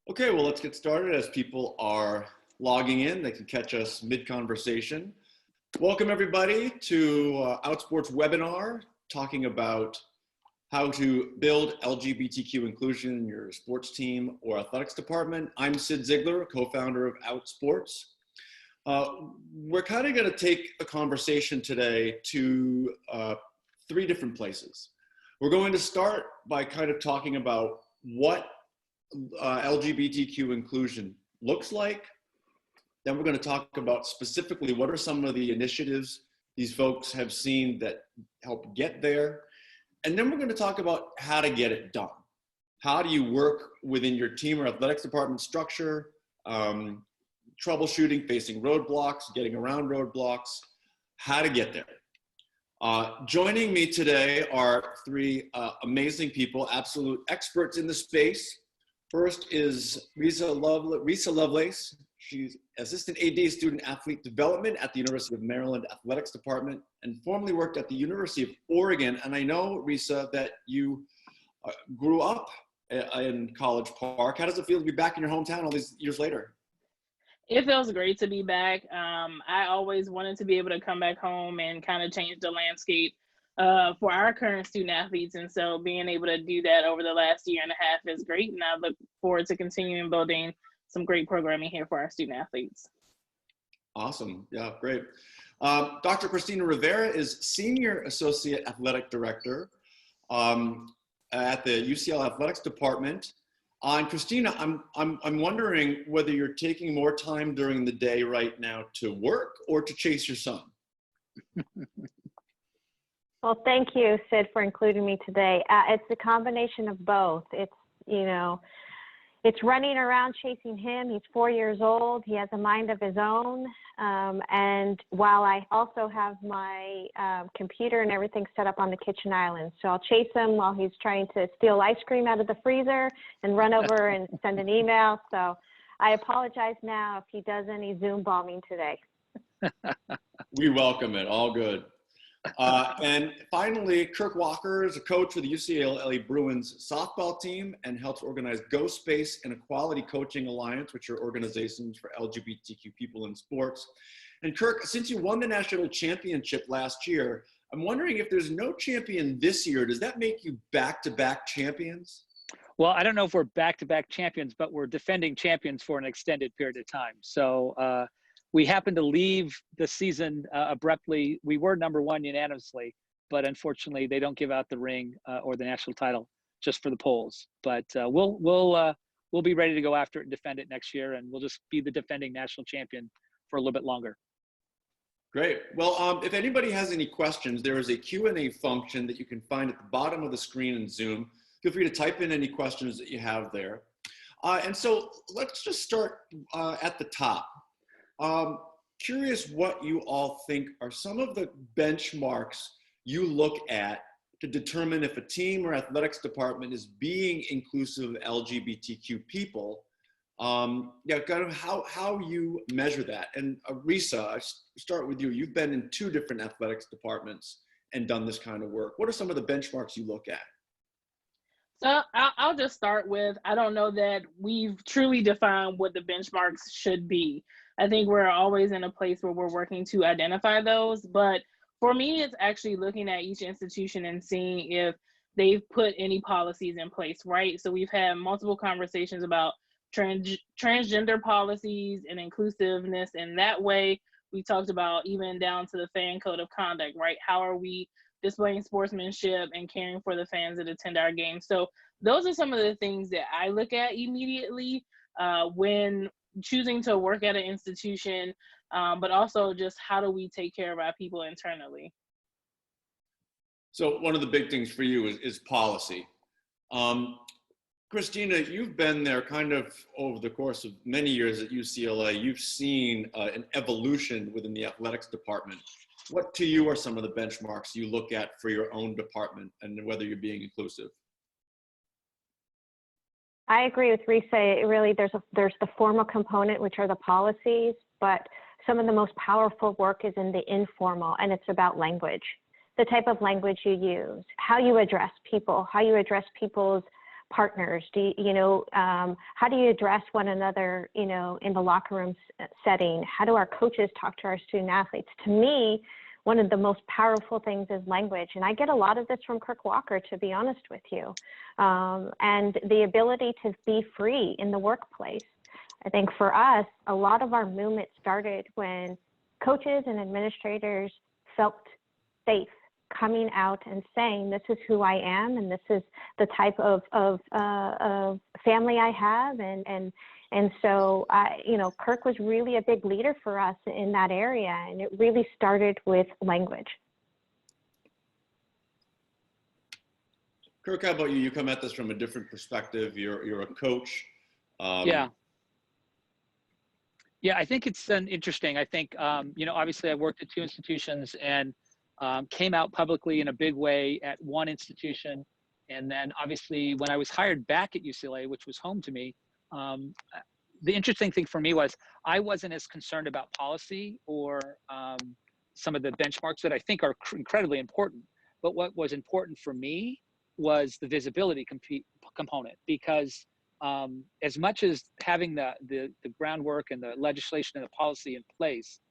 Okay, well, let's get started. As people are logging in, they can catch us mid-conversation. Welcome, everybody, to Outsports webinar, talking about how to build LGBTQ inclusion in your sports team or athletics department. I'm Sid Ziegler, co-founder of Outsports. We're kind of going to take a conversation today to three different places. We're going to start by kind of talking about what LGBTQ inclusion looks like. Then we're going to talk about specifically what are some of the initiatives these folks have seen that help get there. And then we're going to talk about how to get it done. How do you work within your team or athletics department structure, troubleshooting, facing roadblocks, getting around roadblocks, how to get there. Joining me today are three amazing people, absolute experts in the space. First is Resa Lovelace. She's Assistant AD Student Athlete Development at the University of Maryland Athletics Department and formerly worked at the University of Oregon. And I know, Resa, that you grew up in College Park. How does it feel to be back in your hometown all these years later? It feels great to be back. I always wanted to be able to come back home and kind of change the landscape for our current student athletes. And so being able to do that over the last year and a half is great. And I look forward to continuing building some great programming here for our student athletes. Awesome. Yeah, great. Dr. Christina Rivera is Senior Associate Athletic Director at the UCLA Athletics Department. And Christina, I'm wondering whether you're taking more time during the day right now to work or to chase your son. Well, thank you, Sid, for including me today. It's a combination of both. It's running around chasing him. He's 4 years old. He has a mind of his own. And while I also have my computer and everything set up on the kitchen island. So I'll chase him while he's trying to steal ice cream out of the freezer and run over and send an email. So I apologize now if he does any Zoom bombing today. We welcome it. All good. And finally, Kirk Walker is a coach for the UCLA Bruins softball team and helps organize Go Space and Equality Coaching Alliance, which are organizations for LGBTQ people in sports. And Kirk, since you won the national championship last year, I'm wondering if there's no champion this year, does that make you back-to-back champions? Well, I don't know if we're back-to-back champions, but we're defending champions for an extended period of time. So, we happened to leave the season abruptly. We were number one unanimously, but unfortunately, they don't give out the ring or the national title just for the polls. But we'll be ready to go after it and defend it next year, and we'll just be the defending national champion for a little bit longer. Great. Well, if anybody has any questions, there is a Q&A function that you can find at the bottom of the screen in Zoom. Feel free to type in any questions that you have there. And so let's just start at the top. Curious what you all think are some of the benchmarks you look at to determine if a team or athletics department is being inclusive of LGBTQ people. Yeah, kind of how you measure that. And Resa, I start with you. You've been in two different athletics departments and done this kind of work. What are some of the benchmarks you look at? So I'll just start with, I don't know that we've truly defined what the benchmarks should be. I think we're always in a place where we're working to identify those. But for me, it's actually looking at each institution and seeing if they've put any policies in place, right? So we've had multiple conversations about transgender policies and inclusiveness. And that way, we talked about even down to the fan code of conduct, right? How are we displaying sportsmanship and caring for the fans that attend our games? So those are some of the things that I look at immediately when choosing to work at an institution, but also just how do we take care of our people internally? So one of the big things for you is policy. Christina, you've been there kind of over the course of many years at UCLA. You've seen an evolution within the athletics department. What to you are some of the benchmarks you look at for your own department and whether you're being inclusive? I agree with Resa. Really, there's the formal component, which are the policies, but some of the most powerful work is in the informal, and it's about language, the type of language you use, how you address people, how you address people's partners? How do you address one another, in the locker room setting? How do our coaches talk to our student athletes? To me, one of the most powerful things is language. And I get a lot of this from Kirk Walker, to be honest with you. And the ability to be free in the workplace. I think for us, a lot of our movement started when coaches and administrators felt safe coming out and saying, this is who I am, and this is the type of family I have. And so, Kirk was really a big leader for us in that area, and it really started with language. Kirk, how about you? You come at this from a different perspective. You're a coach. Yeah, I think it's interesting. I think, obviously I worked at 2 institutions and came out publicly in a big way at one institution. And then obviously when I was hired back at UCLA, which was home to me, the interesting thing for me was I wasn't as concerned about policy or some of the benchmarks that I think are incredibly important. But what was important for me was the visibility component, because as much as having the groundwork and the legislation and the policy in place,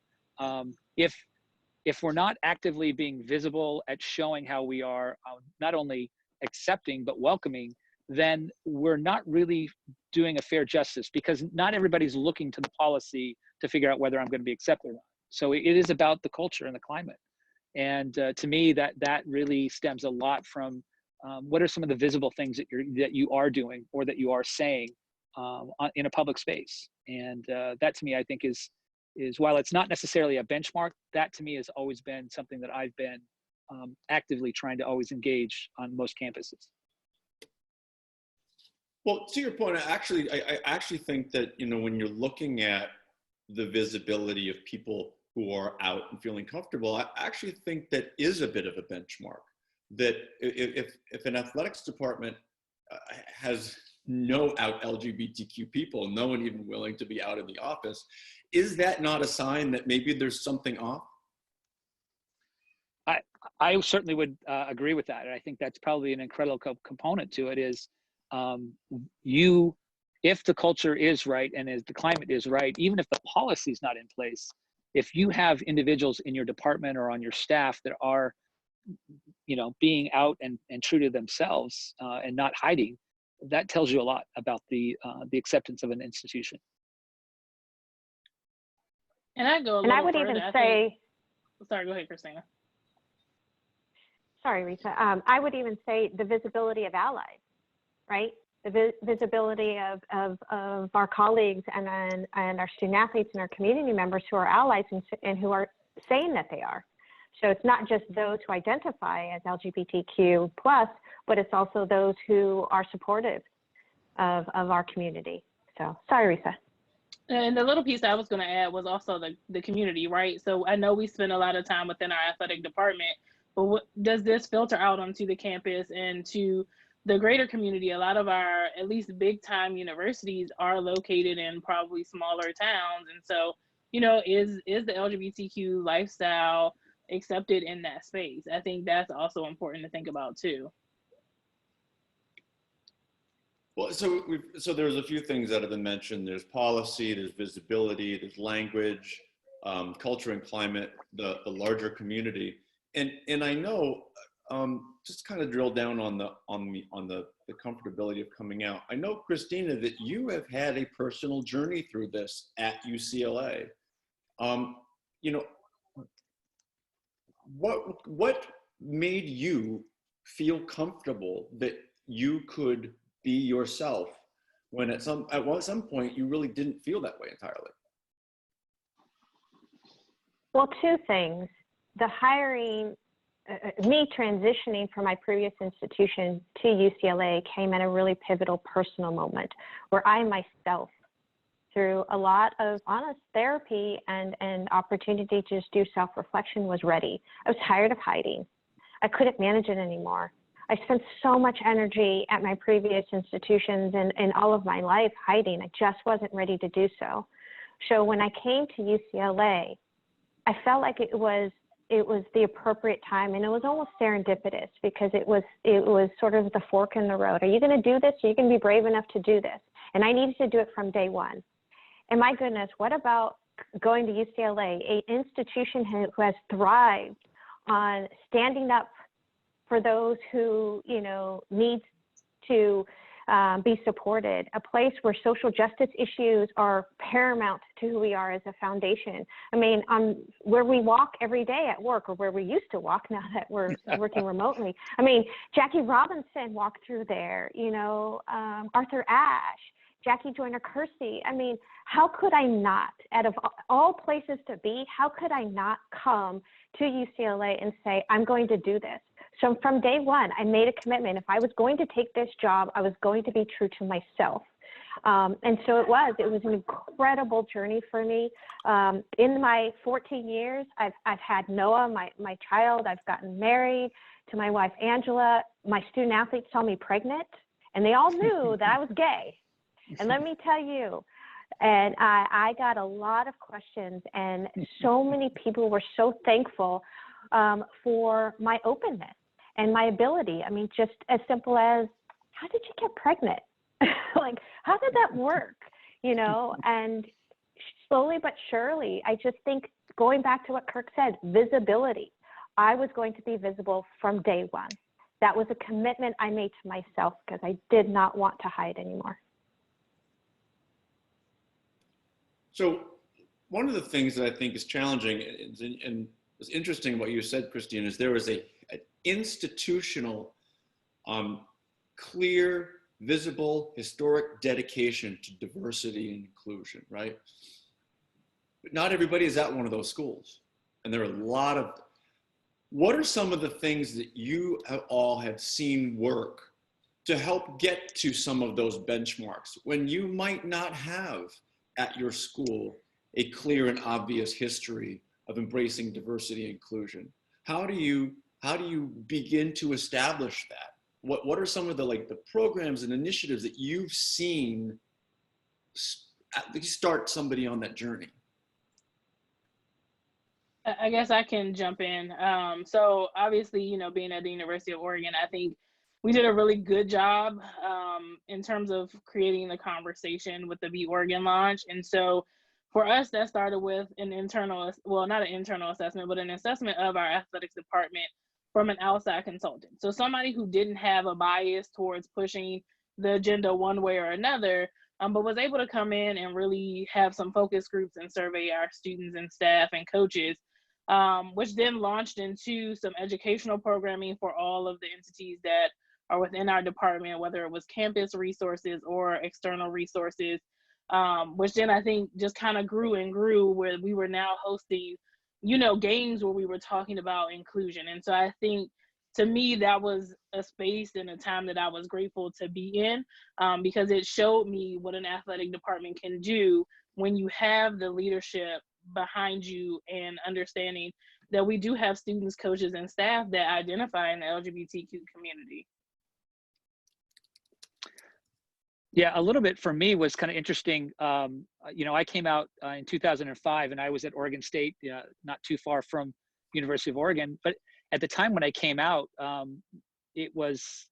if we're not actively being visible at showing how we are not only accepting but welcoming, then we're not really doing a fair justice, because not everybody's looking to the policy to figure out whether I'm going to be accepted or not. So it is about the culture and the climate. And to me, that really stems a lot from what are some of the visible things that you are doing or that you are saying in a public space. And that to me, I think is while it's not necessarily a benchmark, that to me has always been something that I've been actively trying to always engage on most campuses. Well, to your point, I actually think that, when you're looking at the visibility of people who are out and feeling comfortable, I actually think that is a bit of a benchmark. That if an athletics department has no out LGBTQ people, no one even willing to be out in the office, is that not a sign that maybe there's something off? I certainly would agree with that. And I think that's probably an incredible component to it is if the culture is right and as the climate is right, even if the policy is not in place, if you have individuals in your department or on your staff that are, being out and true to themselves and not hiding, that tells you a lot about the acceptance of an institution. And I go a little and I would further. even say, sorry, go ahead, Christina. Sorry, Resa. I would even say the visibility of allies, right? The visibility of our colleagues and our student athletes and our community members who are allies and who are saying that they are. So it's not just those who identify as LGBTQ+, but it's also those who are supportive of our community. So sorry, Resa. And the little piece I was going to add was also the community, right? So I know we spend a lot of time within our athletic department, but does this filter out onto the campus and to the greater community? A lot of our, at least big time universities are located in probably smaller towns. And so, is the LGBTQ lifestyle accepted in that space? I think that's also important to think about too. Well, so there's a few things that have been mentioned. There's policy, there's visibility, there's language, culture and climate, the larger community, and I know just kind of drill down on the comfortability of coming out. I know, Christina, that you have had a personal journey through this at UCLA. What made you feel comfortable that you could be yourself when at some point you really didn't feel that way entirely? Well, two things. The hiring, me transitioning from my previous institution to UCLA came at a really pivotal personal moment where I myself, through a lot of honest therapy and opportunity to just do self-reflection, was ready. I was tired of hiding. I couldn't manage it anymore. I spent so much energy at my previous institutions and all of my life hiding. I just wasn't ready to do so. So when I came to UCLA, I felt like it was it was the appropriate time, and it was almost serendipitous because it was sort of the fork in the road. Are you going to do this? Are you going to be brave enough to do this? And I needed to do it from day one. And my goodness, what about going to UCLA, an institution who has thrived on standing up for those who, you know, need to be supported, a place where social justice issues are paramount to who we are as a foundation. I mean, where we walk every day at work, or where we used to walk now that we're working remotely. I mean, Jackie Robinson walked through there, you know, Arthur Ashe, Jackie Joyner-Kersee. I mean, how could I not, out of all places to be, how could I not come to UCLA and say, I'm going to do this? So from day one, I made a commitment. If I was going to take this job, I was going to be true to myself. And so it was an incredible journey for me. In my 14 years, I've had Noah, my child. I've gotten married to my wife, Angela. My student athletes saw me pregnant, and they all knew that I was gay. And let me tell you, and I got a lot of questions, and so many people were so thankful for my openness and my ability. I mean, just as simple as, how did you get pregnant? Like, how did that work? You know, and slowly but surely, I just think, going back to what Kirk said, visibility. I was going to be visible from day one. That was a commitment I made to myself because I did not want to hide anymore. So one of the things that I think is challenging and is interesting what you said, Christine, is there is an institutional, clear, visible, historic dedication to diversity and inclusion, right? But not everybody is at one of those schools. And there are a lot of, what are some of the things that you all have seen work to help get to some of those benchmarks when you might not have at your school a clear and obvious history of embracing diversity and inclusion? How do you begin to establish that? What are some of the programs and initiatives that you've seen at least start somebody on that journey? I guess I can jump in. So obviously, you know, being at the University of Oregon, I think we did a really good job in terms of creating the conversation with the Be Oregon launch. And so for us, that started with an internal, well, not an internal assessment, but an assessment of our athletics department from an outside consultant. So somebody who didn't have a bias towards pushing the agenda one way or another, but was able to come in and really have some focus groups and survey our students and staff and coaches, which then launched into some educational programming for all of the entities that are within our department, whether it was campus resources or external resources, which then I think just kind of grew and grew, where we were now hosting, you know, games where we were talking about inclusion. And so I think, to me, that was a space and a time that I was grateful to be in, because it showed me what an athletic department can do when you have the leadership behind you and understanding that we do have students, coaches, and staff that identify in the LGBTQ community. Yeah, a little bit for me was kind of interesting. You know, I came out in 2005, and I was at Oregon State, not too far from University of Oregon. But at the time when I came out, I was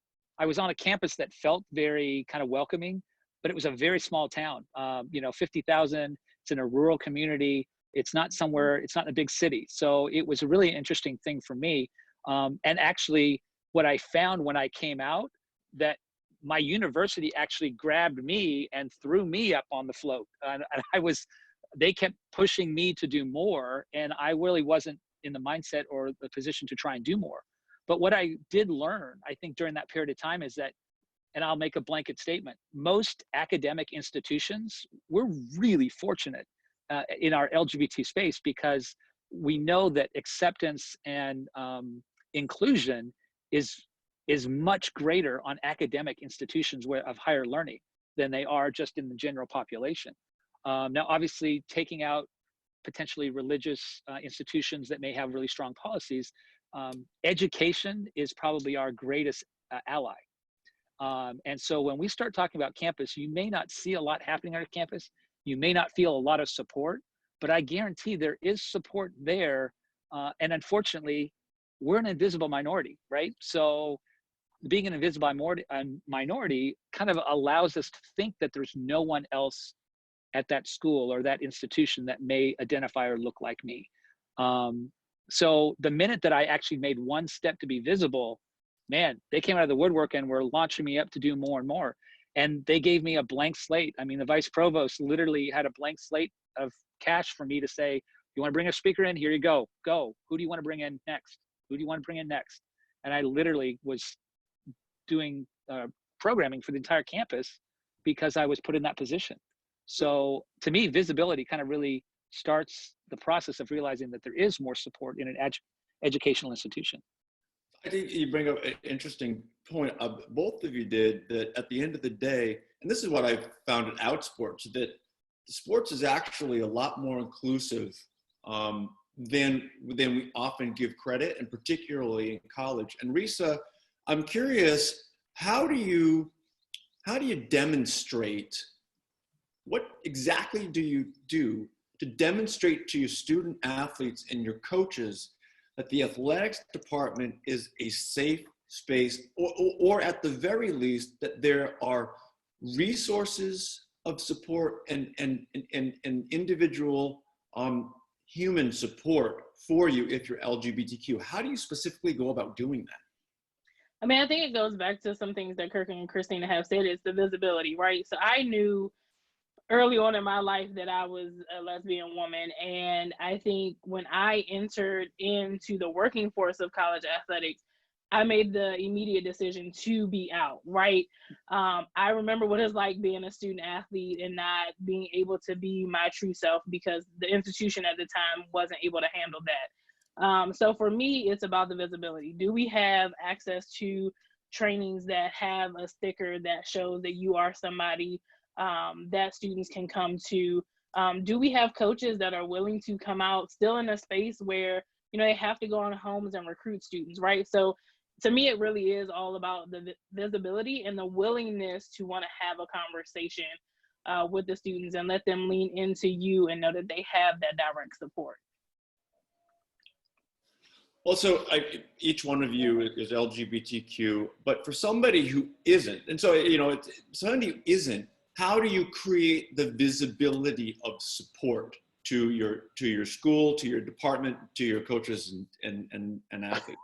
on a campus that felt very kind of welcoming, but it was a very small town. You know, 50,000. It's in a rural community. It's not somewhere. It's not in a big city. So it was a really interesting thing for me. And actually, what I found when I came out, that my university actually grabbed me and threw me up on the float. And they kept pushing me to do more. And I really wasn't in the mindset or the position to try and do more. But what I did learn, I think, during that period of time is that, and I'll make a blanket statement, most academic institutions, we're really fortunate in our LGBT space, because we know that acceptance and inclusion is much greater on academic institutions of higher learning than they are just in the general population. Now, obviously, taking out potentially religious institutions that may have really strong policies, education is probably our greatest ally. And so when we start talking about campus, you may not see a lot happening on campus. You may not feel a lot of support, but I guarantee there is support there And unfortunately, we're an invisible minority, right? So being an invisible minority kind of allows us to think that there's no one else at that school or that institution that may identify or look like me. So the minute that I actually made one step to be visible, man, they came out of the woodwork and were launching me up to do more and more. And they gave me a blank slate. I mean, the vice provost literally had a blank slate of cash for me to say, you want to bring a speaker in? Here you go. Go. Who do you want to bring in next? Who do you want to bring in next? And I literally was doing programming for the entire campus because I was put in that position. So to me, visibility kind of really starts the process of realizing that there is more support in an educational institution. I think you bring up an interesting point. Both of you did, that at the end of the day, and this is what I found at Outsports, that sports is actually a lot more inclusive than we often give credit, and particularly in college. And Resa, I'm curious, how do you demonstrate, what exactly do you do to demonstrate to your student athletes and your coaches that the athletics department is a safe space, or at the very least, that there are resources of support and individual human support for you if you're LGBTQ? How do you specifically go about doing that? I mean, I think it goes back to some things that Kirk and Christina have said, is the visibility, right? So I knew early on in my life that I was a lesbian woman. And I think when I entered into the working force of college athletics, I made the immediate decision to be out, right? I remember what it's like being a student athlete and not being able to be my true self because the institution at the time wasn't able to handle that. So for me, it's about the visibility. Do we have access to trainings that have a sticker that shows that you are somebody that students can come to? Do we have coaches that are willing to come out still in a space where, they have to go on homes and recruit students, right? So to me, it really is all about the visibility and the willingness to want to have a conversation with the students and let them lean into you and know that they have that direct support. Also, each one of you is LGBTQ, but for somebody who isn't, and so, somebody who isn't, how do you create the visibility of support to your school, to your department, to your coaches and athletes?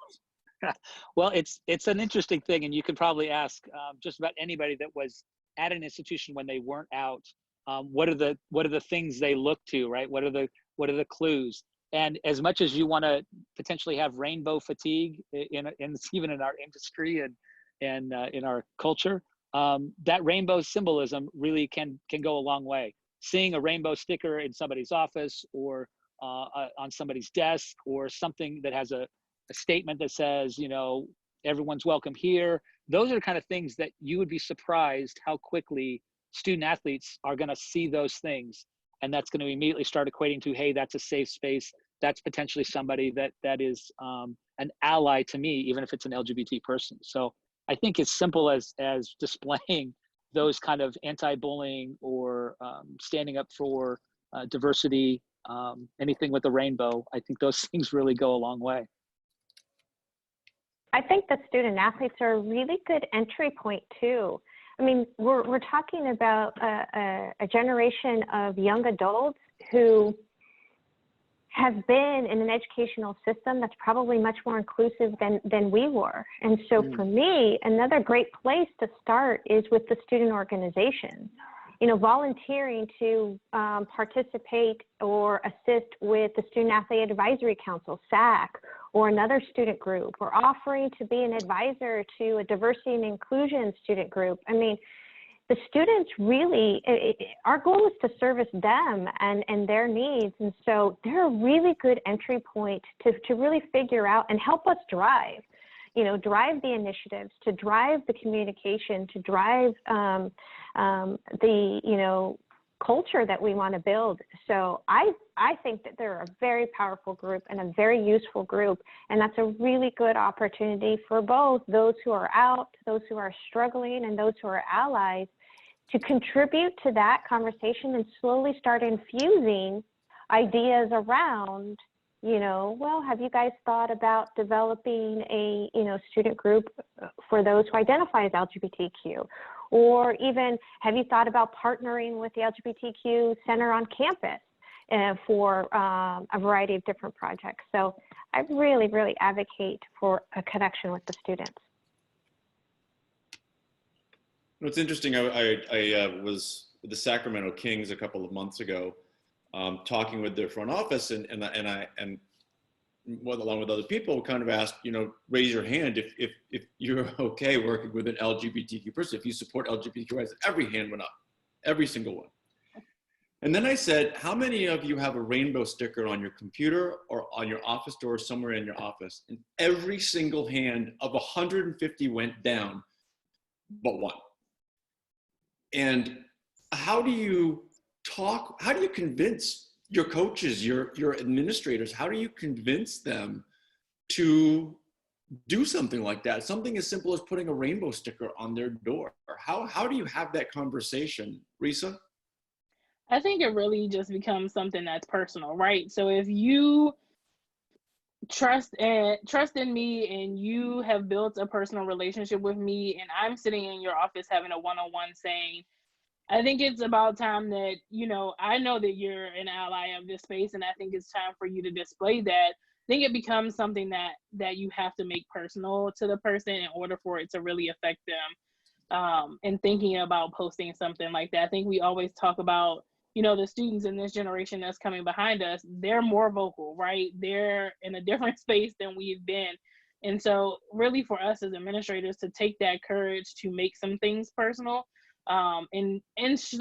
Well, it's an interesting thing, and you could probably ask just about anybody that was at an institution when they weren't out. What are the things they look to, right? What are the clues? And as much as you want to potentially have rainbow fatigue in even in our industry and in our culture, that rainbow symbolism really can go a long way. Seeing a rainbow sticker in somebody's office or on somebody's desk, or something that has a statement that says, everyone's welcome here. Those are the kind of things that you would be surprised how quickly student athletes are going to see those things. And that's going to immediately start equating to, hey, that's a safe space. That's potentially somebody that is an ally to me, even if it's an LGBT person. So I think as simple as displaying those kind of anti-bullying or standing up for diversity, anything with a rainbow, I think those things really go a long way. I think the student athletes are a really good entry point too. I mean, we're talking about a generation of young adults who have been in an educational system that's probably much more inclusive than we were. And so for me, another great place to start is with the student organization. Volunteering to participate or assist with the Student Athlete Advisory Council, SAC, or another student group, or offering to be an advisor to a diversity and inclusion student group. I mean, the students really, our goal is to service them and their needs. And so they're a really good entry point to really figure out and help us drive the initiatives, to drive the communication, to drive the culture that we want to build. So I think that they're a very powerful group and a very useful group, and that's a really good opportunity for both those who are out, those who are struggling, and those who are allies to contribute to that conversation and slowly start infusing ideas around well, have you guys thought about developing a, student group for those who identify as LGBTQ? Or even, have you thought about partnering with the LGBTQ Center on campus for a variety of different projects? So I really, really advocate for a connection with the students. It's interesting. I was with the Sacramento Kings a couple of months ago, talking with their front office, and along with other people, kind of asked, raise your hand if you're okay working with an LGBTQ person, if you support LGBTQ rights. Every hand went up, every single one. And then I said, how many of you have a rainbow sticker on your computer or on your office door, somewhere in your office? And every single hand of 150 went down, but one. And how do you convince your coaches, your administrators, how do you convince them to do something like that? Something as simple as putting a rainbow sticker on their door. How do you have that conversation, Resa? I think it really just becomes something that's personal, right? So if you trust in me and you have built a personal relationship with me, and I'm sitting in your office having a one-on-one saying, I think it's about time that, I know that you're an ally of this space, and I think it's time for you to display that. I think it becomes something that you have to make personal to the person in order for it to really affect them. And thinking about posting something like that, I think we always talk about, the students in this generation that's coming behind us, they're more vocal, right? They're in a different space than we've been. And so really for us as administrators to take that courage to make some things personal, and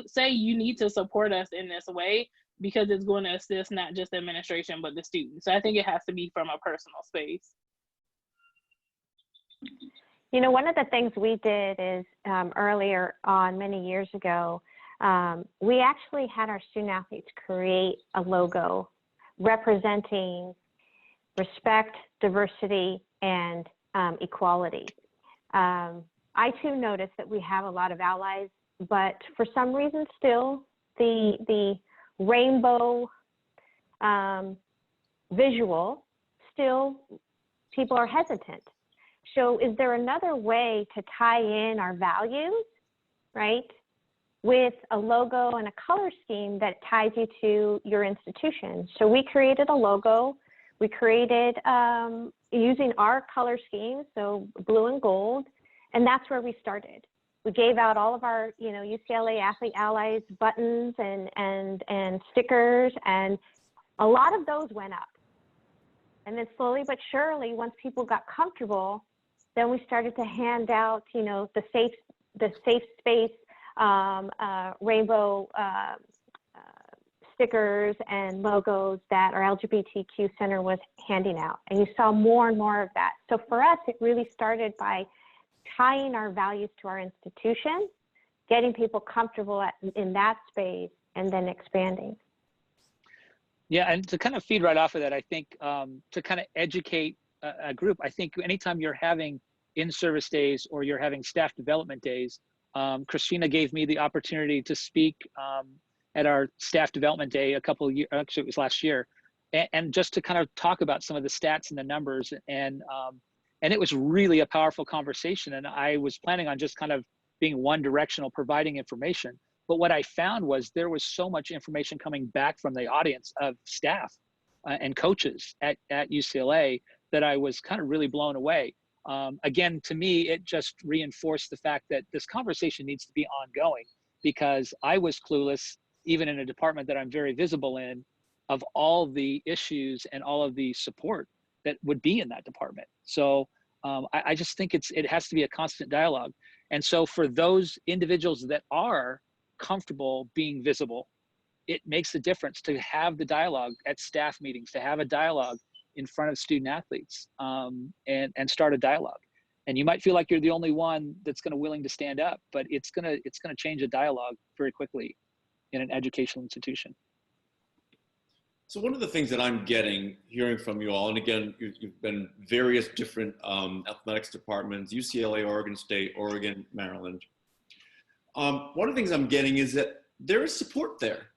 say you need to support us in this way because it's going to assist not just the administration, but the students. So I think it has to be from a personal space. One of the things we did is earlier on, many years ago, we actually had our student athletes create a logo representing respect, diversity, and equality. I too noticed that we have a lot of allies, but for some reason still the rainbow visual, still people are hesitant. So is there another way to tie in our values, right, with a logo and a color scheme that ties you to your institution? So we created a logo. We created using our color scheme, so blue and gold, and that's where we started. We gave out all of our, UCLA Athlete Allies buttons and stickers, and a lot of those went up. And then slowly but surely, once people got comfortable, then we started to hand out, the safe space rainbow stickers and logos that our LGBTQ Center was handing out. And you saw more and more of that. So for us, it really started by tying our values to our institution, getting people comfortable in that space, and then expanding. Yeah, and to kind of feed right off of that, I think to kind of educate a group, I think anytime you're having in-service days or you're having staff development days, Christina gave me the opportunity to speak at our staff development day actually it was last year, and just to kind of talk about some of the stats and the numbers, and it was really a powerful conversation. And I was planning on just kind of being one directional, providing information. But what I found was there was so much information coming back from the audience of staff and coaches at UCLA that I was kind of really blown away. Again, to me, it just reinforced the fact that this conversation needs to be ongoing, because I was clueless, even in a department that I'm very visible in, of all the issues and all of the support that would be in that department. So I just think it has to be a constant dialogue. And so for those individuals that are comfortable being visible, it makes a difference to have the dialogue at staff meetings, to have a dialogue in front of student athletes, and start a dialogue. And you might feel like you're the only one that's willing to stand up, but it's gonna change a dialogue very quickly in an educational institution. So one of the things that I'm hearing from you all, and again, you've been various different athletics departments, UCLA, Oregon State, Oregon, Maryland. One of the things I'm getting is that there is support there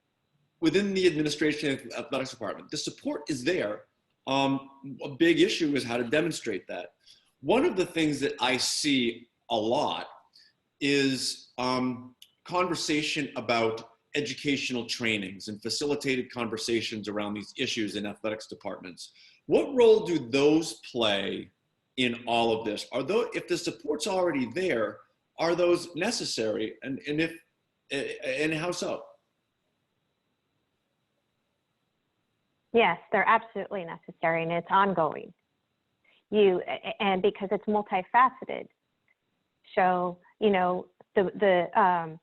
within the administration of the athletics department. The support is there, a big issue is how to demonstrate that. One of the things that I see a lot is conversation about educational trainings and facilitated conversations around these issues in athletics departments. What role do those play in all of this? If the support's already there, are those necessary? And how so? Yes, they're absolutely necessary, and it's ongoing. And because it's multifaceted. So, you know, the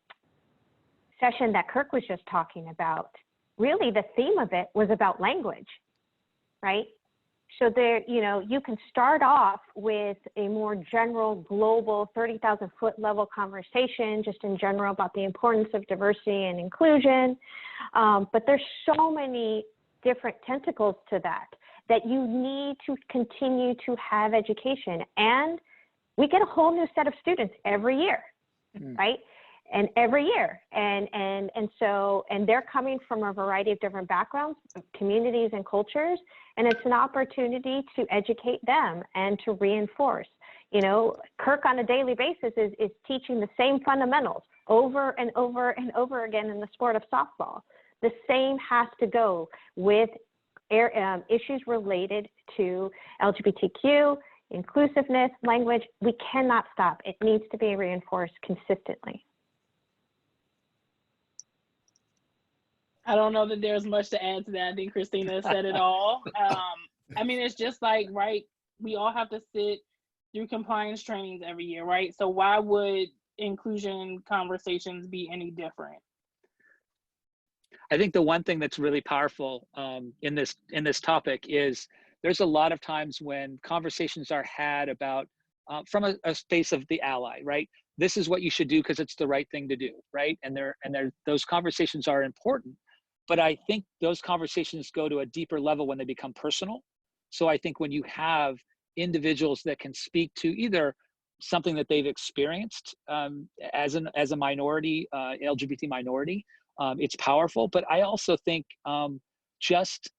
session that Kirk was just talking about, really the theme of it was about language, right? So there, you know, you can start off with a more general, global, 30,000 foot level conversation, just in general about the importance of diversity and inclusion. But there's so many different tentacles to that you need to continue to have education. And we get a whole new set of students every year, right? And every year. And they're coming from a variety of different backgrounds, communities and cultures. And it's an opportunity to educate them and to reinforce. You know, Kirk on a daily basis is teaching the same fundamentals over and over and over again in the sport of softball. The same has to go with issues related to LGBTQ, inclusiveness, language. We cannot stop. It needs to be reinforced consistently. I don't know that there's much to add to that. I think Christina said it all. I mean, it's just like, right, we all have to sit through compliance trainings every year, right? So why would inclusion conversations be any different? I think the one thing that's really powerful in this topic is there's a lot of times when conversations are had about from a space of the ally, right? This is what you should do because it's the right thing to do, right? And those conversations are important, but I think those conversations go to a deeper level when they become personal. So I think when you have individuals that can speak to either something that they've experienced as a minority, LGBT minority, it's powerful. But I also think just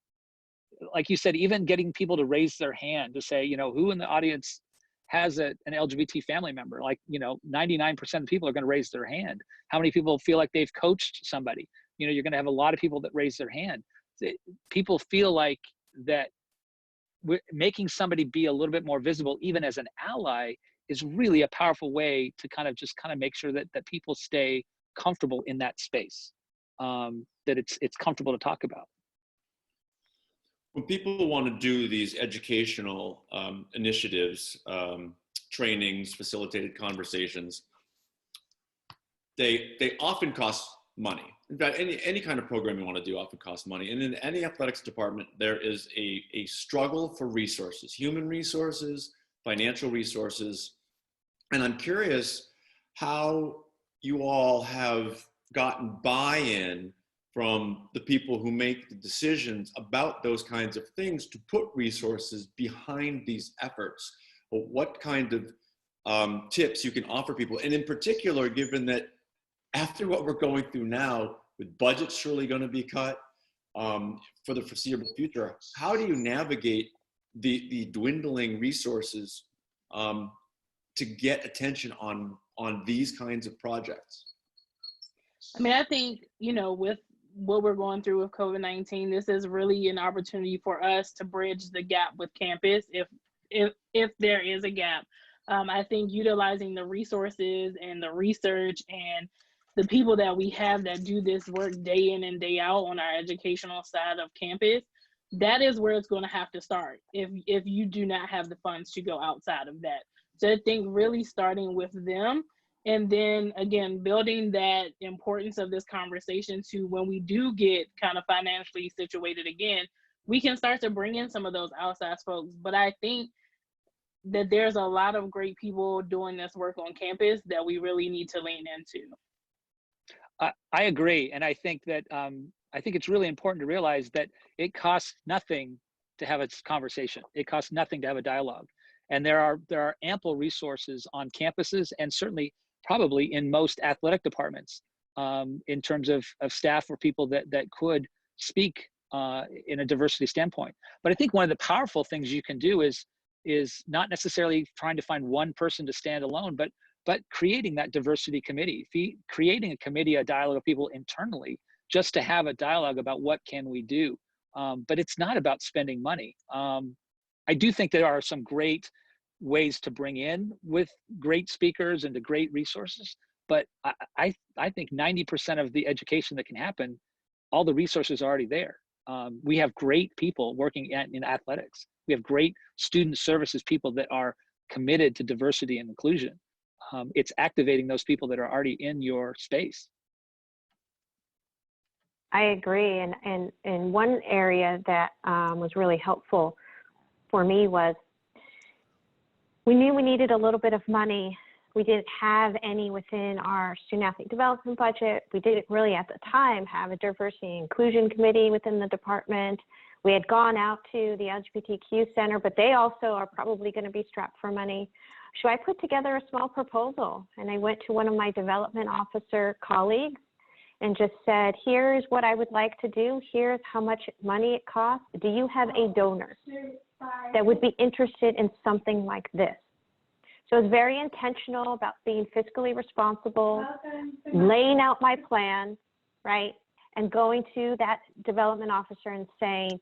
like you said, even getting people to raise their hand to say, you know, who in the audience has an LGBT family member? Like, you know, 99% of people are going to raise their hand. How many people feel like they've coached somebody? You know, you're going to have a lot of people that raise their hand. People feel like that making somebody be a little bit more visible, even as an ally, is really a powerful way to kind of make sure that people stay comfortable in that space, that it's comfortable to talk about. When people want to do these educational initiatives, trainings, facilitated conversations, they often cost money. In fact, any kind of program you want to do often costs money. And in any athletics department, there is a struggle for resources, human resources, financial resources. And I'm curious how you all have gotten buy-in from the people who make the decisions about those kinds of things to put resources behind these efforts. What kind of tips you can offer people? And in particular, given that after what we're going through now, with budgets surely going to be cut for the foreseeable future, how do you navigate the dwindling resources to get attention on these kinds of projects? I mean, I think, you know, with what we're going through with COVID-19, this is really an opportunity for us to bridge the gap with campus, if there is a gap. I think utilizing the resources and the research and the people that we have that do this work day in and day out on our educational side of campus, that is where it's going to have to start if you do not have the funds to go outside of that. So I think really starting with them, and then again, building that importance of this conversation to when we do get kind of financially situated again, we can start to bring in some of those outside folks. But I think that there's a lot of great people doing this work on campus that we really need to lean into. I agree. And I think that I think it's really important to realize that it costs nothing to have a conversation. It costs nothing to have a dialogue. And there are ample resources on campuses, and certainly probably in most athletic departments in terms of staff or people that could speak in a diversity standpoint. But I think one of the powerful things you can do is not necessarily trying to find one person to stand alone, but creating that diversity committee, creating a committee, a dialogue of people internally, just to have a dialogue about what can we do. But it's not about spending money. I do think there are some great ways to bring in with great speakers and to great resources, but I think 90% of the education that can happen, all the resources are already there. We have great people working in athletics. We have great student services people that are committed to diversity and inclusion. It's activating those people that are already in your space. I agree. And one area that was really helpful for me was we knew we needed a little bit of money. We didn't have any within our student athlete development budget. We didn't really at the time have a diversity and inclusion committee within the department. We had gone out to the LGBTQ center, but they also are probably going to be strapped for money. So I put together a small proposal, and I went to one of my development officer colleagues and just said, here's what I would like to do. Here's how much money it costs. Do you have a donor that would be interested in something like this? So it's very intentional about being fiscally responsible, laying out my plan, right? And going to that development officer and saying,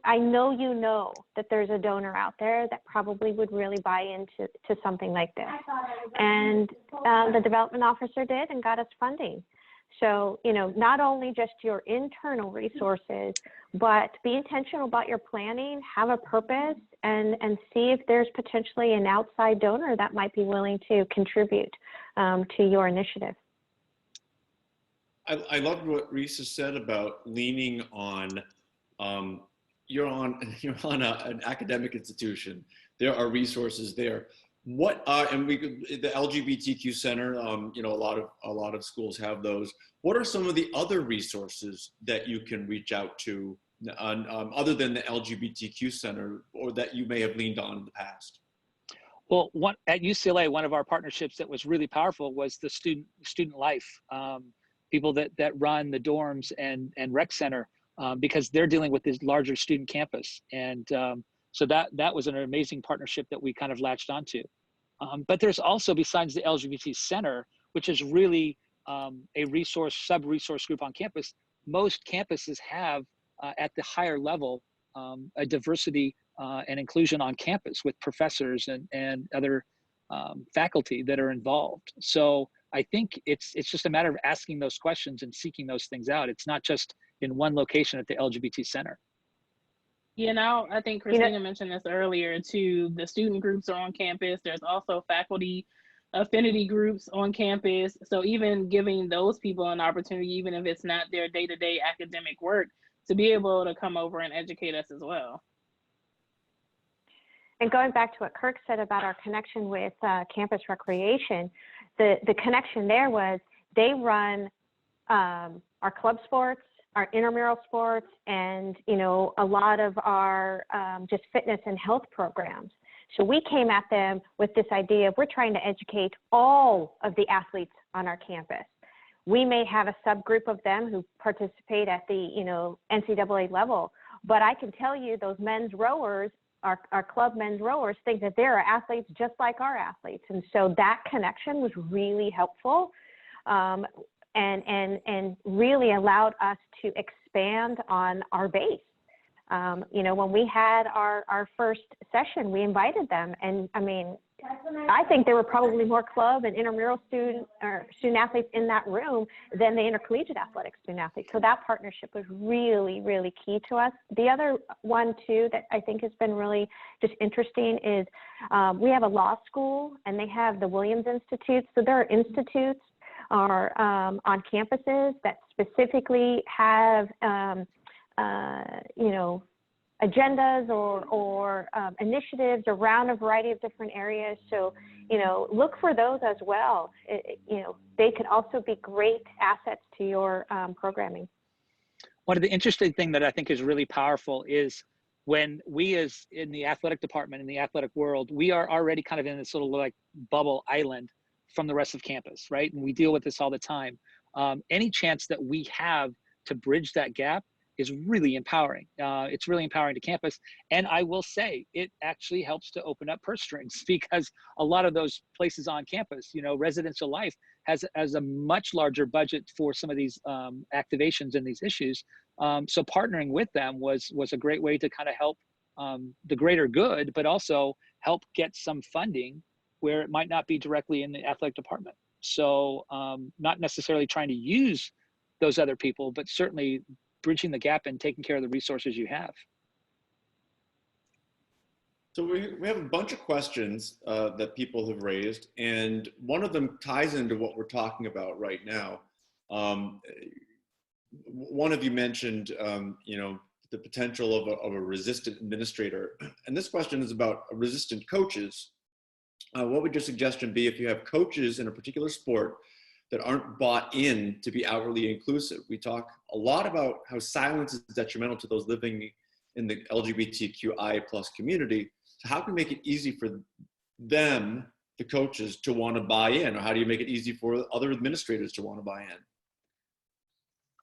I know you know that there's a donor out there that probably would really buy into something like this. And the development officer did and got us funding. So, not only just your internal resources, but be intentional about your planning, have a purpose, and see if there's potentially an outside donor that might be willing to contribute to your initiative. I loved what Resa said about leaning on, you're on an academic institution. There are resources there. And the LGBTQ Center, a lot of schools have those. What are some of the other resources that you can reach out to, other than the LGBTQ Center, or that you may have leaned on in the past? Well, at UCLA, one of our partnerships that was really powerful was the student life, people that run the dorms and rec center, because they're dealing with this larger student campus. And so that was an amazing partnership that we kind of latched onto. But there's also, besides the LGBT Center, which is really a sub-resource group on campus, most campuses have at the higher level a diversity and inclusion on campus with professors and other faculty that are involved. So I think it's just a matter of asking those questions and seeking those things out. It's not just in one location at the LGBT Center. I think Christina mentioned this earlier too. The student groups are on campus. There's also faculty affinity groups on campus. So even giving those people an opportunity, even if it's not their day-to-day academic work, to be able to come over and educate us as well. And going back to what Kirk said about our connection with campus recreation, the connection there was they run our club sports, our intramural sports, and a lot of our just fitness and health programs. So we came at them with this idea of we're trying to educate all of the athletes on our campus. We may have a subgroup of them who participate at the NCAA level, but I can tell you those men's rowers, our club men's rowers, think that they're athletes just like our athletes. And so that connection was really helpful. And really allowed us to expand on our base. When we had our first session, we invited them, and I think there were probably more club and intramural student athletes in that room than the intercollegiate athletic student athletes. So that partnership was really, really key to us. The other one too that I think has been really just interesting is we have a law school, and they have the Williams Institute. So there are institutes are on campuses that specifically have agendas or initiatives around a variety of different areas. So look for those as well. They could also be great assets to your programming. One of the interesting things that I think is really powerful is when we, as in the athletic department, in the athletic world, we are already kind of in this little like bubble island from the rest of campus, right? And we deal with this all the time. Any chance that we have to bridge that gap is really empowering. It's really empowering to campus. And I will say, it actually helps to open up purse strings, because a lot of those places on campus, residential life has a much larger budget for some of these activations and these issues. So partnering with them was a great way to kind of help the greater good, but also help get some funding where it might not be directly in the athletic department. So not necessarily trying to use those other people, but certainly bridging the gap and taking care of the resources you have. So we have a bunch of questions that people have raised, and one of them ties into what we're talking about right now. One of you mentioned, the potential of a resistant administrator, and this question is about resistant coaches. What would your suggestion be if you have coaches in a particular sport that aren't bought in to be outwardly inclusive? We talk a lot about how silence is detrimental to those living in the LGBTQI+ community. So how can we make it easy for them, the coaches, to want to buy in? Or how do you make it easy for other administrators to want to buy in?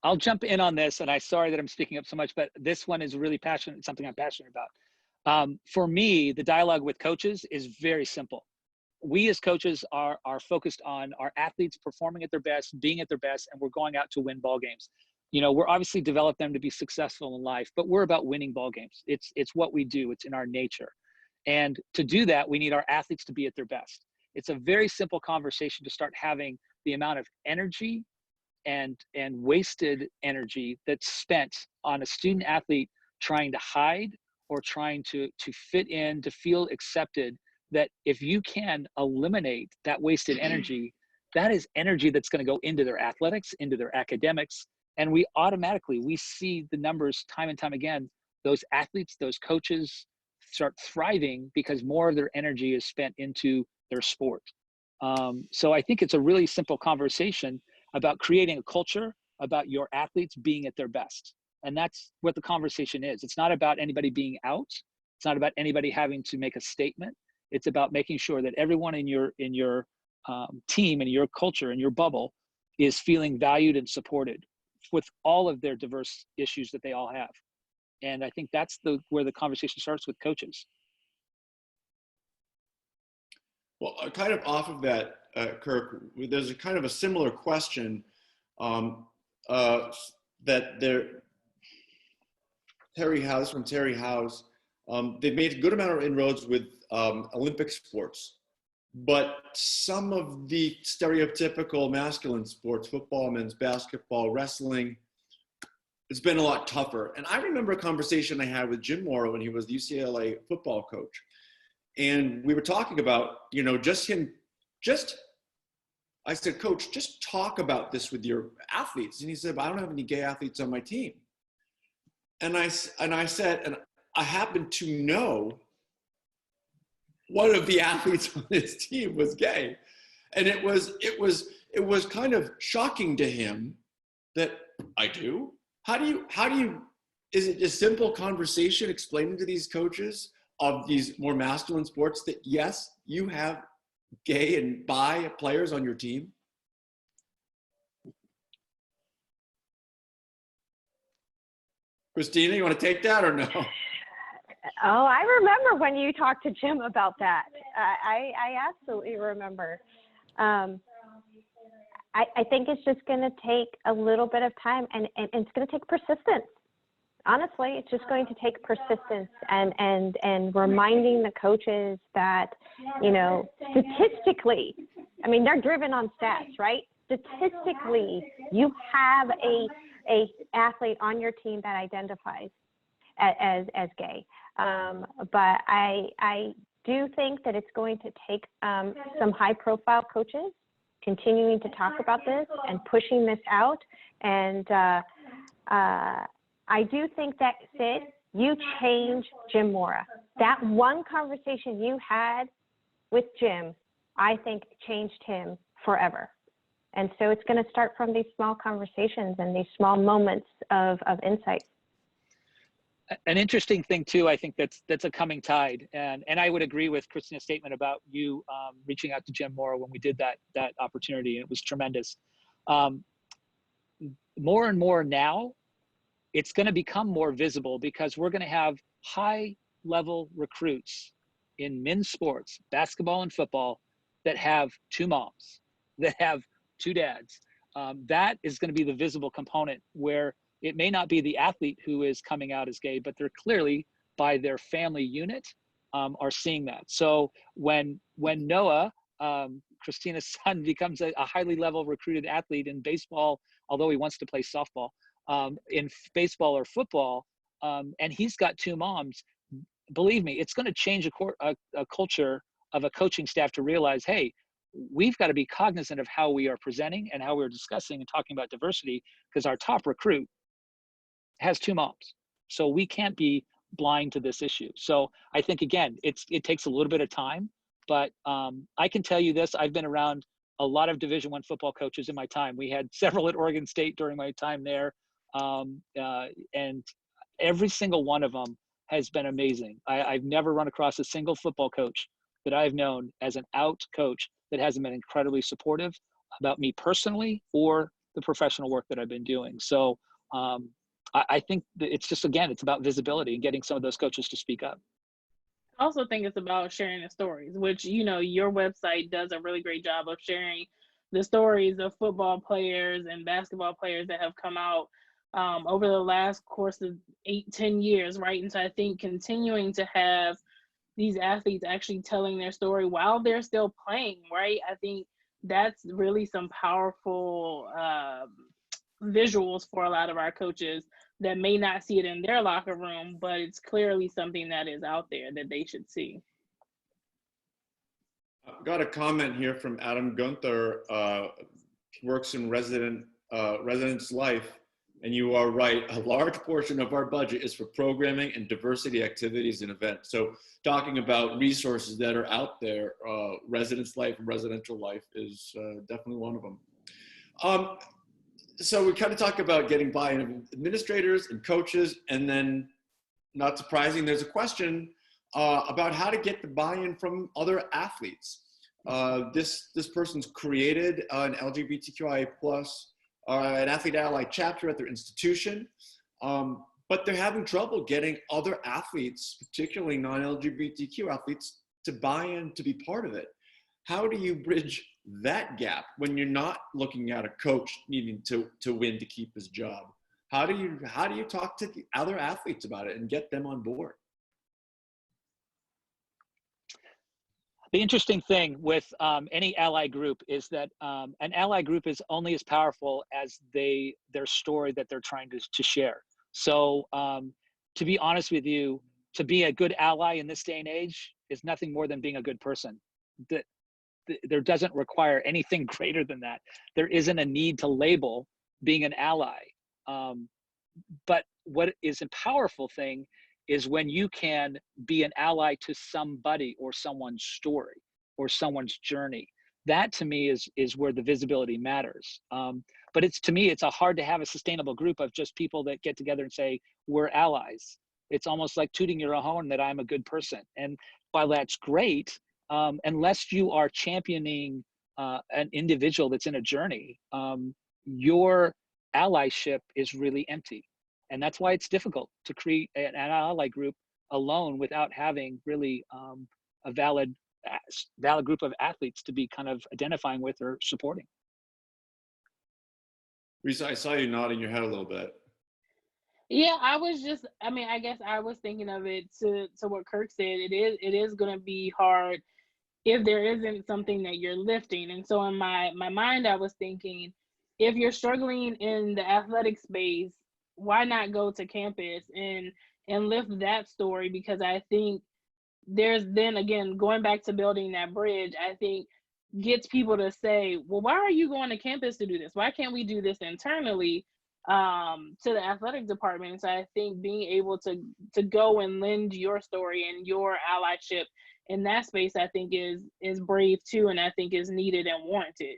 I'll jump in on this, and I'm sorry that I'm speaking up so much, but this one is really passionate, something I'm passionate about. For me, the dialogue with coaches is very simple. We as coaches are focused on our athletes performing at their best, being at their best, and we're going out to win ball games. We're obviously develop them to be successful in life, but we're about winning ball games. It's what we do. It's in our nature. And to do that, we need our athletes to be at their best. It's a very simple conversation to start having the amount of energy and wasted energy that's spent on a student athlete trying to hide or trying to fit in, to feel accepted, that if you can eliminate that wasted energy, that is energy that's going to go into their athletics, into their academics. And we see the numbers time and time again. Those athletes, those coaches start thriving because more of their energy is spent into their sport. So I think it's a really simple conversation about creating a culture, about your athletes being at their best. And that's what the conversation is. It's not about anybody being out. It's not about anybody having to make a statement. It's about making sure that everyone in your team and your culture and your bubble is feeling valued and supported with all of their diverse issues that they all have. And I think that's where the conversation starts with coaches. Well, kind of off of that, Kirk, there's a kind of a similar question that Terry House, they've made a good amount of inroads with Olympic sports, but some of the stereotypical masculine sports, football, men's basketball, wrestling, it's been a lot tougher. And I remember a conversation I had with Jim Mora when he was the UCLA football coach. And we were talking about, I said, Coach, just talk about this with your athletes. And he said, I don't have any gay athletes on my team. And I said, and I happen to know one of the athletes on his team was gay. And it was kind of shocking to him that I do. How do you, is it a simple conversation explaining to these coaches of these more masculine sports that yes, you have gay and bi players on your team? Christina, you want to take that or no? Oh, I remember when you talked to Jim about that. I absolutely remember. I think it's just going to take a little bit of time, and it's going to take persistence. Honestly, it's just going to take persistence and reminding the coaches that, statistically, I mean, they're driven on stats, right? Statistically, you have a athlete on your team that identifies as gay. But I do think that it's going to take some high profile coaches continuing to talk about this and pushing this out. And I do think that, Sid, you change Jim Mora. That one conversation you had with Jim, I think changed him forever. And so it's going to start from these small conversations and these small moments of insight. An interesting thing too, I think that's a coming tide, and I would agree with Christina's statement about you reaching out to Jim Mora when we did that opportunity, and it was tremendous. More and more now, it's going to become more visible because we're going to have high level recruits in men's sports, basketball and football, that have two moms, that have two dads. That is going to be the visible component where it may not be the athlete who is coming out as gay, but they're clearly by their family unit are seeing that. So when Noah, Christina's son, becomes a highly level recruited athlete in baseball, although he wants to play softball, in baseball or football, and he's got two moms, believe me, it's going to change a culture of a coaching staff to realize, hey, we've got to be cognizant of how we are presenting and how we're discussing and talking about diversity, because our top recruit has two moms. So we can't be blind to this issue. So I think, again, it takes a little bit of time, but I can tell you this, I've been around a lot of Division I football coaches in my time. We had several at Oregon State during my time there. And every single one of them has been amazing. I've never run across a single football coach that I've known as an out coach that hasn't been incredibly supportive about me personally or the professional work that I've been doing. So I think that it's just, again, it's about visibility and getting some of those coaches to speak up. I also think it's about sharing the stories, which, you know, your website does a really great job of sharing the stories of football players and basketball players that have come out over the last course of 8-10 years, right? And so I think continuing to have these athletes actually telling their story while they're still playing, right? I think that's really some powerful visuals for a lot of our coaches that may not see it in their locker room, but it's clearly something that is out there that they should see. I've got a comment here from Adam Gunther, works in residence life, and you are right, a large portion of our budget is for programming and diversity activities and events. So talking about resources that are out there, residence life and residential life is definitely one of them. So we kind of talk about getting buy-in of administrators and coaches, and then, not surprising, there's a question about how to get the buy-in from other athletes. This person's created an LGBTQIA+, an athlete ally chapter at their institution, but they're having trouble getting other athletes, particularly non-LGBTQ athletes, to buy in, to be part of it. How do you bridge that gap when you're not looking at a coach needing to win to keep his job? How do you talk to the other athletes about it and get them on board? The interesting thing with any ally group is that an ally group is only as powerful as their story that they're trying to share. So to be honest with you, to be a good ally in this day and age is nothing more than being a good person. There doesn't require anything greater than that. There isn't a need to label being an ally. But what is a powerful thing is when you can be an ally to somebody or someone's story or someone's journey. That to me is where the visibility matters. But to me, it's hard to have a sustainable group of just people that get together and say, we're allies. It's almost like tooting your own horn that I'm a good person. And while that's great, unless you are championing an individual that's in a journey, your allyship is really empty. And that's why it's difficult to create an ally group alone without having really a valid group of athletes to be kind of identifying with or supporting. Resa, I saw you nodding your head a little bit. Yeah, I guess I was thinking of it to what Kirk said. It is going to be hard if there isn't something that you're lifting. And so in my mind, I was thinking, if you're struggling in the athletic space, why not go to campus and lift that story? Because I think there's then, again, going back to building that bridge, I think gets people to say, well, why are you going to campus to do this? Why can't we do this internally to the athletic department? So I think being able to go and lend your story and your allyship in that space, I think is brave too, and I think is needed and warranted.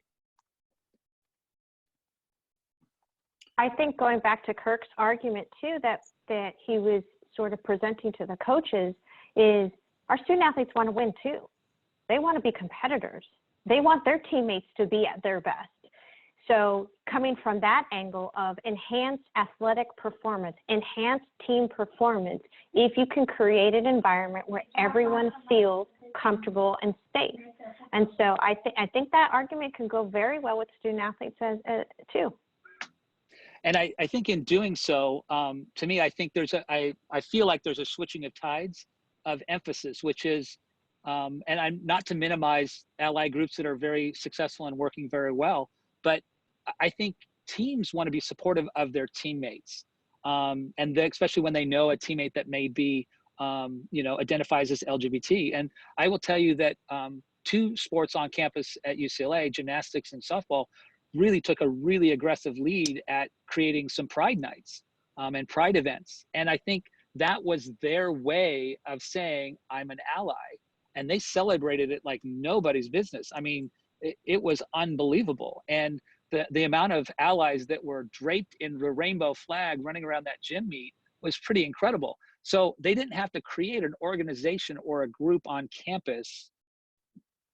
I think going back to Kirk's argument too, that he was sort of presenting to the coaches, is our student athletes want to win too. They want to be competitors. They want their teammates to be at their best. So coming from that angle of enhanced athletic performance, enhanced team performance, if you can create an environment where everyone feels comfortable and safe. And so I think that argument can go very well with student athletes too. And I think in doing so, to me, I think I feel like there's a switching of tides of emphasis, which is, and I'm not to minimize ally groups that are very successful and working very well, but I think teams want to be supportive of their teammates. Especially when they know a teammate that may be, identifies as LGBT. And I will tell you that 2 sports on campus at UCLA, gymnastics and softball, really took a really aggressive lead at creating some pride nights and pride events. And I think that was their way of saying, I'm an ally. And they celebrated it like nobody's business. I mean, it was unbelievable. And the amount of allies that were draped in the rainbow flag running around that gym meet was pretty incredible. So they didn't have to create an organization or a group on campus.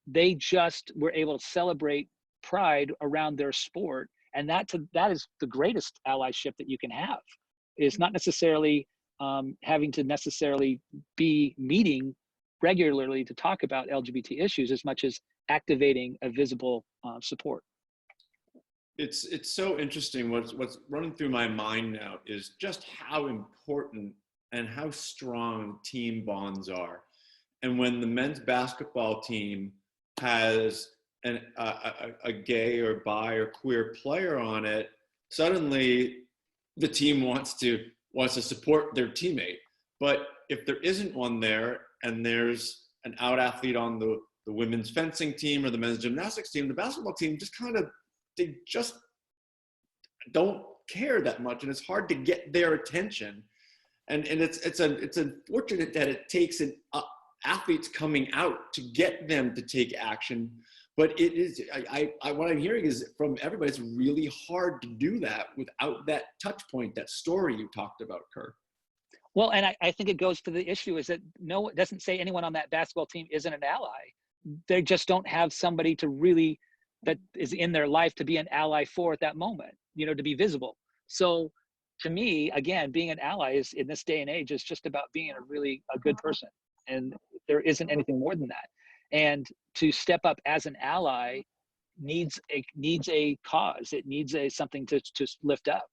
They just were able to celebrate pride around their sport. And that is the greatest allyship that you can have, is not necessarily having to necessarily be meeting regularly to talk about LGBT issues as much as activating a visible support. It's so interesting. What's running through my mind now is just how important and how strong team bonds are. And when the men's basketball team has a gay or bi or queer player on it, suddenly the team wants to support their teammate. But if there isn't one there, and there's an out athlete on the women's fencing team or the men's gymnastics team, the basketball team they just don't care that much, and it's hard to get their attention. And it's unfortunate that it takes athletes coming out to get them to take action. But it is, what I'm hearing is from everybody, it's really hard to do that without that touch point, that story you talked about, Kirk. Well, and I think it goes to the issue is that it doesn't say anyone on that basketball team isn't an ally. They just don't have somebody that is in their life to be an ally for at that moment, to be visible. So to me, again, being an ally is, in this day and age, is just about being a good person. And there isn't anything more than that. And to step up as an ally needs a cause. It needs something to lift up.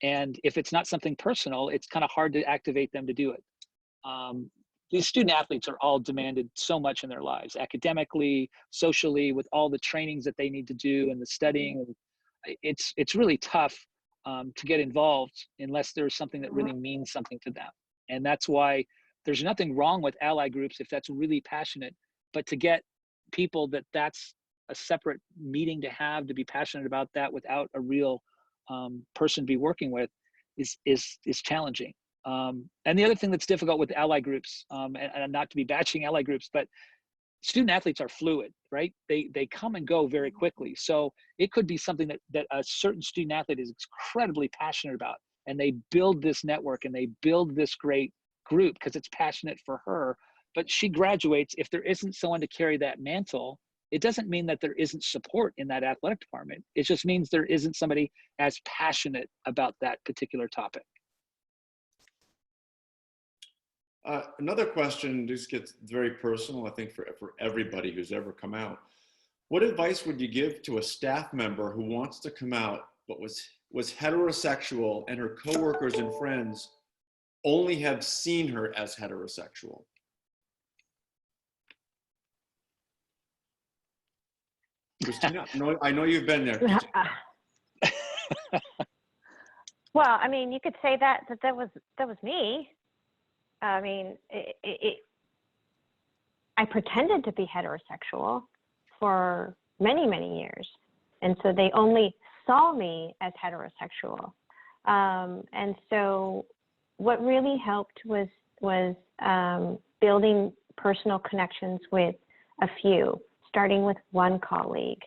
And if it's not something personal, it's kind of hard to activate them to do it. These student athletes are all demanded so much in their lives, academically, socially, with all the trainings that they need to do and the studying. It's really tough to get involved unless there's something that really means something to them. And that's why there's nothing wrong with ally groups if that's really passionate, but to get people that's a separate meeting to be passionate about that without a real person to be working with is challenging. And the other thing that's difficult with ally groups, and not to be bashing ally groups, but student athletes are fluid, right? They come and go very quickly. So it could be something that a certain student athlete is incredibly passionate about, and they build this network and they build this great group because it's passionate for her. But she graduates. If there isn't someone to carry that mantle, it doesn't mean that there isn't support in that athletic department. It just means there isn't somebody as passionate about that particular topic. Another question just gets very personal, I think, for everybody who's ever come out. What advice would you give to a staff member who wants to come out but was heterosexual, and her coworkers and friends only have seen her as heterosexual? Christina, I know you've been there. Well, I mean, you could say that was me. I mean, I pretended to be heterosexual for many, many years. And so they only saw me as heterosexual. And so what really helped was building personal connections with a few, starting with one colleague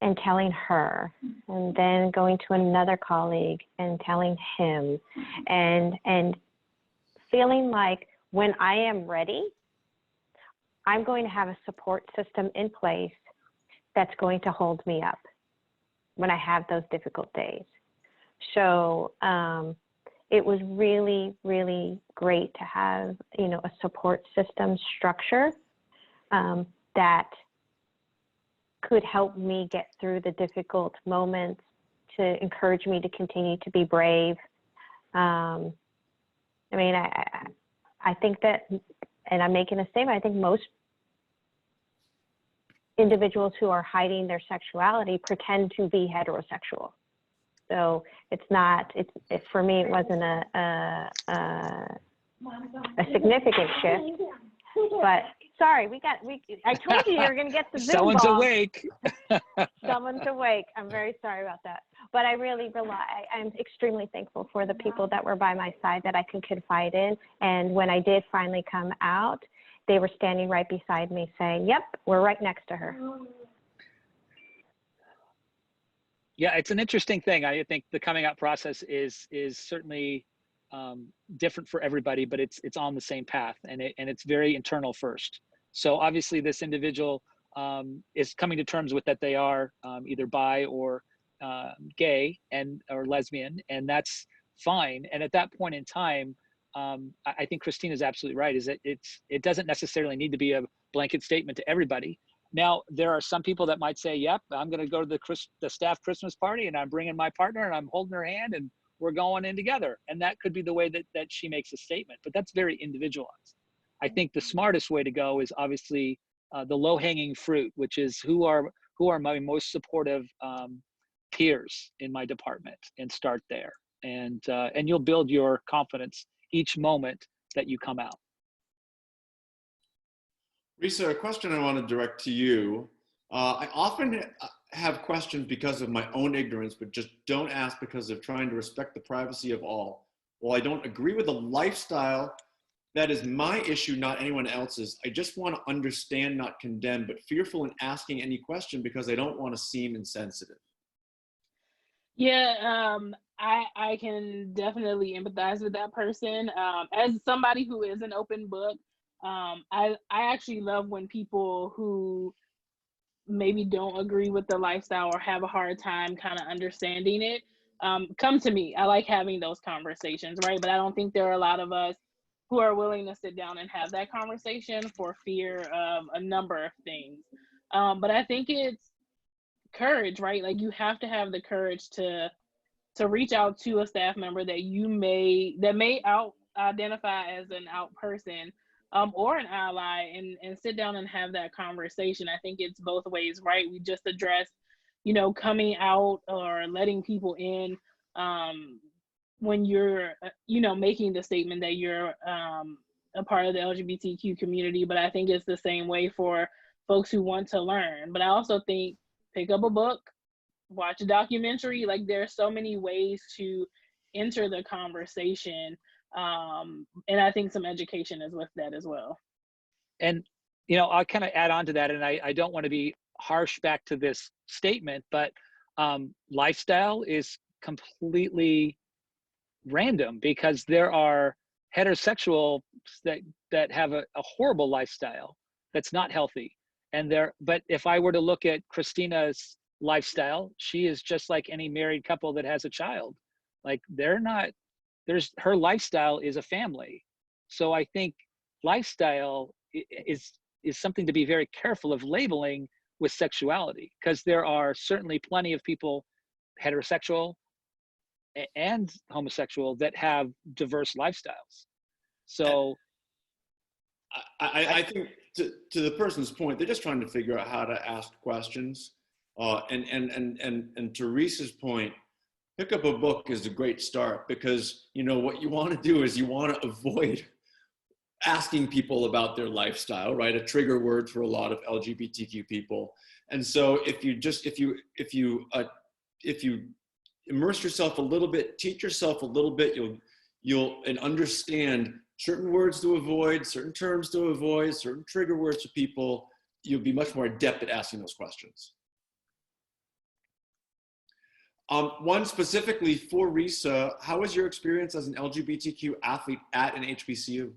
and telling her, and then going to another colleague and telling him, and feeling like when I am ready, I'm going to have a support system in place that's going to hold me up. when I have those difficult days. So it was really, really great to have, you know, a support system structure that could help me get through the difficult moments, to encourage me to continue to be brave. I mean, I think that, and I'm making a statement, I think most individuals who are hiding their sexuality pretend to be heterosexual. So it's not, for me, it wasn't a significant shift. But sorry, I told you were going to get the Zoom Someone's ball. awake. Someone's awake. I'm very sorry about that. But I really I'm extremely thankful for the people that were by my side that I could confide in. And when I did finally come out, they were standing right beside me saying, yep, we're right next to her. Yeah, it's an interesting thing. I think the coming out process is certainly different for everybody, but it's on the same path, and it's very internal first. So obviously this individual is coming to terms with that they are either bi or gay or lesbian, and that's fine. And at that point in time, I think Christina's absolutely right, is that it doesn't necessarily need to be a blanket statement to everybody. Now, there are some people that might say, yep, I'm going to go to the staff Christmas party and I'm bringing my partner and I'm holding her hand and we're going in together. And that could be the way that she makes a statement, but that's very individualized. I think the smartest way to go is obviously the low-hanging fruit, which is who are my most supportive peers in my department, and start there. And you'll build your confidence each moment that you come out. Resa, a question I want to direct to you. I often have questions because of my own ignorance, but just don't ask because of trying to respect the privacy of all. While I don't agree with the lifestyle, that is my issue, not anyone else's. I just want to understand, not condemn, but fearful in asking any question because I don't want to seem insensitive. Yeah, I can definitely empathize with that person. As somebody who is an open book, I actually love when people who maybe don't agree with the lifestyle or have a hard time kind of understanding it come to me. I like having those conversations, right? But I don't think there are a lot of us who are willing to sit down and have that conversation for fear of a number of things. But I think it's courage, right? Like, you have to have the courage to reach out to a staff member that may identify as an out person, or an ally, and sit down and have that conversation. I think it's both ways, right? We just addressed, coming out or letting people in when you're, making the statement that you're a part of the LGBTQ community. But I think it's the same way for folks who want to learn. But I also think pick up a book, watch a documentary. Like, there are so many ways to enter the conversation. And I think some education is with that as well. And, I'll kind of add on to that, and I don't want to be harsh back to this statement, but lifestyle is completely random, because there are heterosexuals that have a horrible lifestyle that's not healthy. But if I were to look at Christina's lifestyle, she is just like any married couple that has a child. Like, her lifestyle is a family. So I think lifestyle is something to be very careful of labeling with sexuality, because there are certainly plenty of people, heterosexual and homosexual, that have diverse lifestyles. So I think to the person's point, they're just trying to figure out how to ask questions. And to Resa's point, pick up a book is a great start, because what you want to do is you want to avoid asking people about their lifestyle, right? A trigger word for a lot of LGBTQ people. And so if you immerse yourself a little bit, teach yourself a little bit, you'll understand certain words to avoid, certain terms to avoid, certain trigger words to people. You'll be much more adept at asking those questions. One specifically for Resa, how was your experience as an LGBTQ athlete at an HBCU?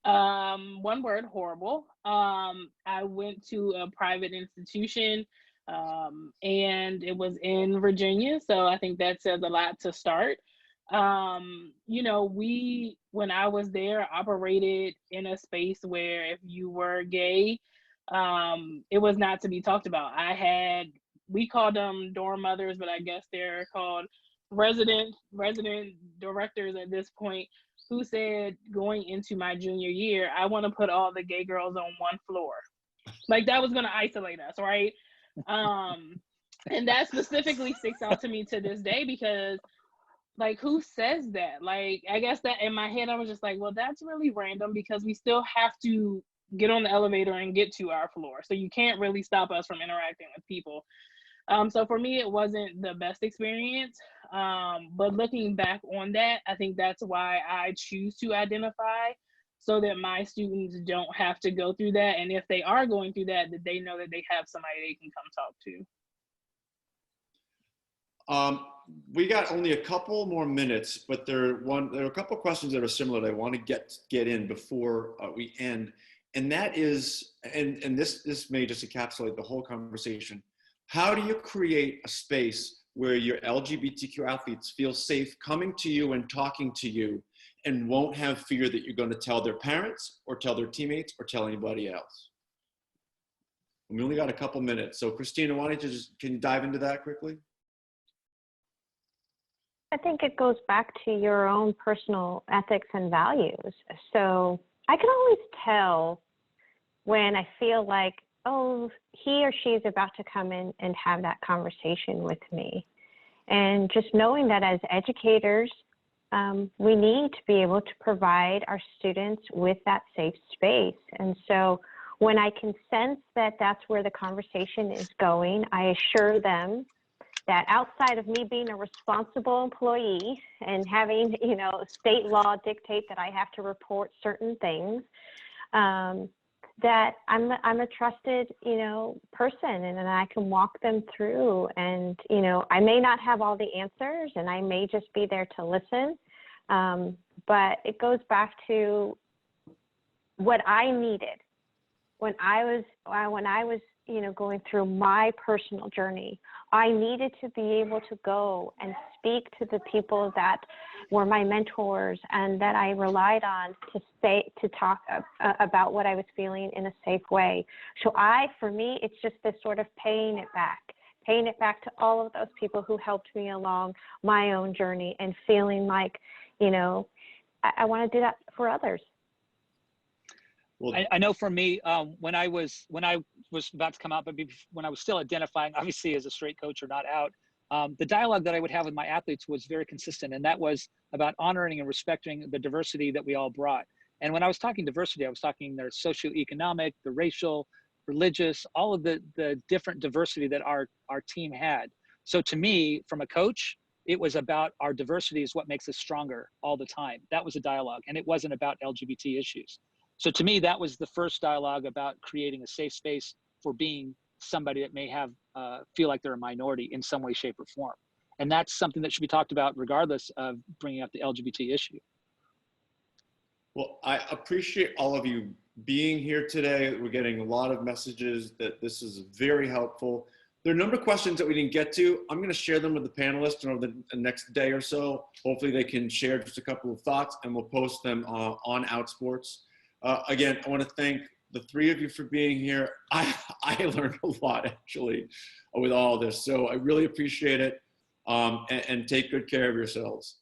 One word: horrible. I went to a private institution. And it was in Virginia. So I think that says a lot to start. You know, when I was there, operated in a space where if you were gay, it was not to be talked about. We called them dorm mothers, but I guess they're called resident directors at this point, who said going into my junior year, I want to put all the gay girls on one floor. Like that was going to isolate us, right? And that specifically sticks out to me to this day, because like, who says that? Like, I guess that in my head, I was just like, well, that's really random, because we still have to get on the elevator and get to our floor. So you can't really stop us from interacting with people. So for me, it wasn't the best experience. But looking back on that, I think that's why I choose to identify, so that my students don't have to go through that. And if they are going through that, that they know that they have somebody they can come talk to. We got only a couple more minutes, but there are a couple of questions that are similar that I want to get in before we end. And that is, and this may just encapsulate the whole conversation. How do you create a space where your LGBTQ athletes feel safe coming to you and talking to you, and won't have fear that you're going to tell their parents or tell their teammates or tell anybody else? We only got a couple minutes. So Christina, why don't you can you dive into that quickly? I think it goes back to your own personal ethics and values. So I can always tell when I feel like, oh, he or she is about to come in and have that conversation with me. And just knowing that as educators, we need to be able to provide our students with that safe space. And so when I can sense that that's where the conversation is going, I assure them that outside of me being a responsible employee and having, you know, state law dictate that I have to report certain things, that I'm a trusted, you know, person, and then I can walk them through. And, you know, I may not have all the answers, and I may just be there to listen. But it goes back to what I needed when I was, you know, going through my personal journey. I needed to be able to go and speak to the people that were my mentors and that I relied on to talk about what I was feeling in a safe way. So for me, it's just this sort of paying it back to all of those people who helped me along my own journey, and feeling like, you know, I want to do that for others. Well, I know for me, when I was about to come out, but when I was still identifying, obviously as a straight coach or not out, the dialogue that I would have with my athletes was very consistent, and that was about honoring and respecting the diversity that we all brought. And when I was talking diversity, I was talking their socioeconomic, the racial, religious, all of the different diversity that our team had. So to me, from a coach, it was about our diversity is what makes us stronger all the time. That was a dialogue, and it wasn't about LGBT issues. So to me, that was the first dialogue about creating a safe space for being somebody that may have feel like they're a minority in some way, shape, or form. And that's something that should be talked about regardless of bringing up the LGBT issue. Well, I appreciate all of you being here today. We're getting a lot of messages that this is very helpful. There are a number of questions that we didn't get to. I'm going to share them with the panelists over the next day or so. Hopefully they can share just a couple of thoughts, and we'll post them on Outsports. Again, I want to thank the three of you for being here. I learned a lot, actually, with all this. So I really appreciate it. And take good care of yourselves.